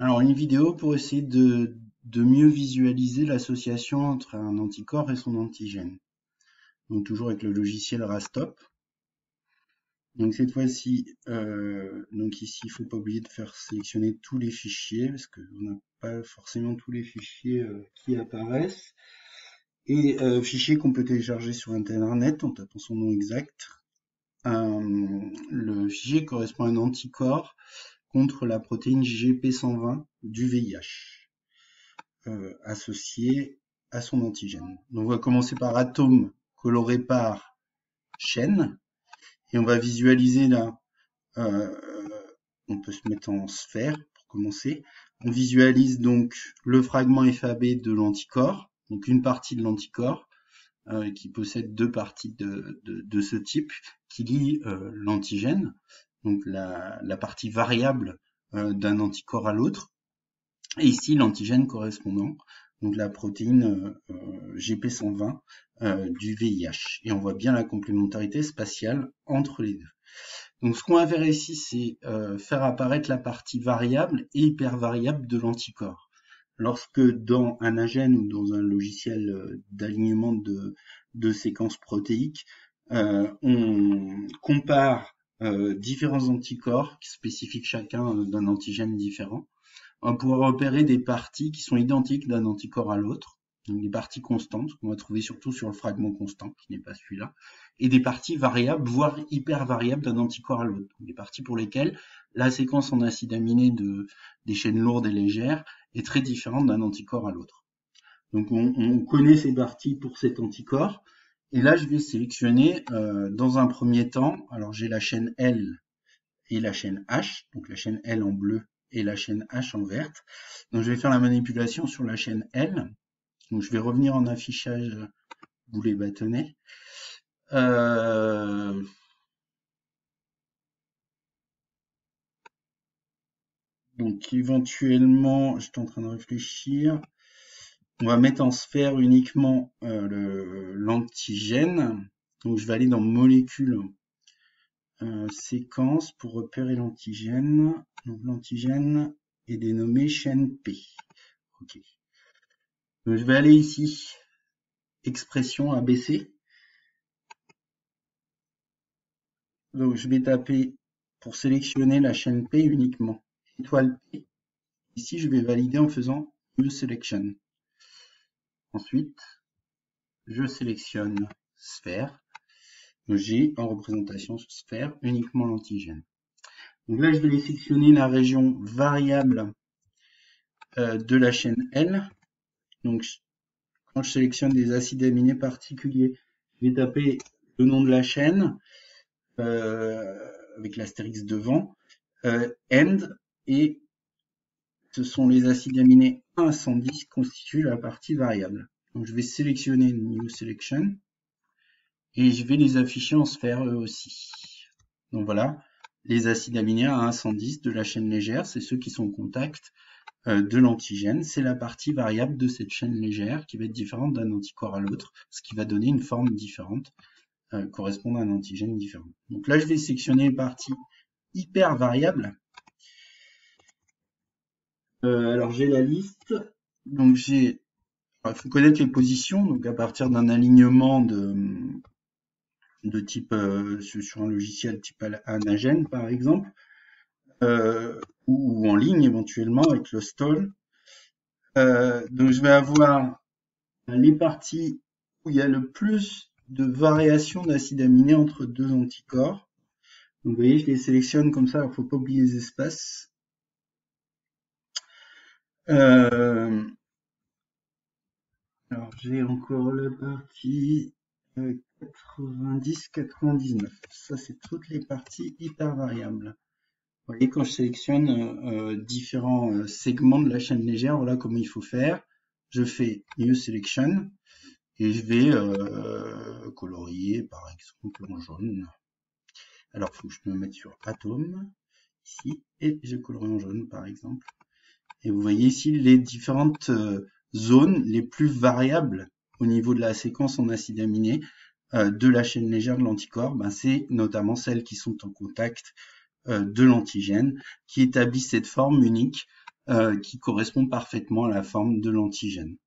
Alors, une vidéo pour essayer de mieux visualiser l'association entre un anticorps et son antigène. Donc, toujours avec le logiciel Rastop. Donc, cette fois-ci, donc ici, il ne faut pas oublier de faire sélectionner tous les fichiers, parce qu'on n'a pas forcément tous les fichiers qui apparaissent. Et fichiers qu'on peut télécharger sur Internet en tapant son nom exact. Le fichier correspond à un anticorps contre la protéine GP120 du VIH, associé à son antigène. Donc on va commencer par atome coloré par chaîne, et on va visualiser là, on peut se mettre en sphère pour commencer. On visualise donc le fragment FAB de l'anticorps, donc une partie de l'anticorps, qui possède deux parties de ce type, qui lie l'antigène, donc la partie variable d'un anticorps à l'autre, et ici l'antigène correspondant, donc la protéine GP120 du VIH. Et on voit bien la complémentarité spatiale entre les deux. Donc ce qu'on va faire ici, c'est faire apparaître la partie variable et hypervariable de l'anticorps. Lorsque dans un AGN ou dans un logiciel d'alignement de séquences protéiques, on compare différents anticorps spécifiques chacun d'un antigène différent, on va pouvoir repérer des parties qui sont identiques d'un anticorps à l'autre, donc des parties constantes qu'on va trouver surtout sur le fragment constant, qui n'est pas celui-là, et des parties variables, voire hyper variables d'un anticorps à l'autre, donc des parties pour lesquelles la séquence en acides aminés des chaînes lourdes et légères est très différente d'un anticorps à l'autre. Donc on connaît ces parties pour cet anticorps, et là je vais sélectionner dans un premier temps, alors j'ai la chaîne L et la chaîne H, donc la chaîne L en bleu et la chaîne H en verte. Donc je vais faire la manipulation sur la chaîne L. Donc je vais revenir en affichage boulet bâtonnet. Donc éventuellement, je suis en train de réfléchir. On va mettre en sphère uniquement l'antigène. Donc je vais aller dans molécules séquence pour repérer l'antigène. Donc l'antigène est dénommé chaîne P. Ok. Donc, je vais aller ici, expression ABC. Donc je vais taper pour sélectionner la chaîne P uniquement, étoile P. Ici je vais valider en faisant New Selection. Ensuite, je sélectionne sphère. J'ai en représentation sphère uniquement l'antigène. Donc là je vais sélectionner la région variable de la chaîne L. Donc quand je sélectionne des acides aminés particuliers, je vais taper le nom de la chaîne avec l'astérix devant, end, et ce sont les acides aminés 1 à 110 qui constituent la partie variable. Donc je vais sélectionner New Selection et je vais les afficher en sphère eux aussi. Donc voilà, les acides aminés 1 à 110 de la chaîne légère, c'est ceux qui sont au contact de l'antigène. C'est la partie variable de cette chaîne légère qui va être différente d'un anticorps à l'autre, ce qui va donner une forme différente, correspondant à un antigène différent. Donc là, je vais sélectionner les parties hyper variables. Alors j'ai la liste, donc il faut connaître les positions, donc à partir d'un alignement de type sur un logiciel type Anagen par exemple, ou en ligne éventuellement avec le stall. Donc je vais avoir les parties où il y a le plus de variations d'acides aminés entre deux anticorps. Donc vous voyez, je les sélectionne comme ça, il ne faut pas oublier les espaces. Alors j'ai encore la partie 90-99. Ça c'est toutes les parties hyper variables. Vous voyez, quand je sélectionne différents segments de la chaîne légère, voilà comment il faut faire. Je fais New Selection et je vais colorier par exemple en jaune. Alors il faut que je me mette sur Atome ici et je colorie en jaune par exemple. Et vous voyez ici les différentes zones les plus variables au niveau de la séquence en acides aminés de la chaîne légère de l'anticorps. C'est notamment celles qui sont en contact de l'antigène qui établissent cette forme unique qui correspond parfaitement à la forme de l'antigène.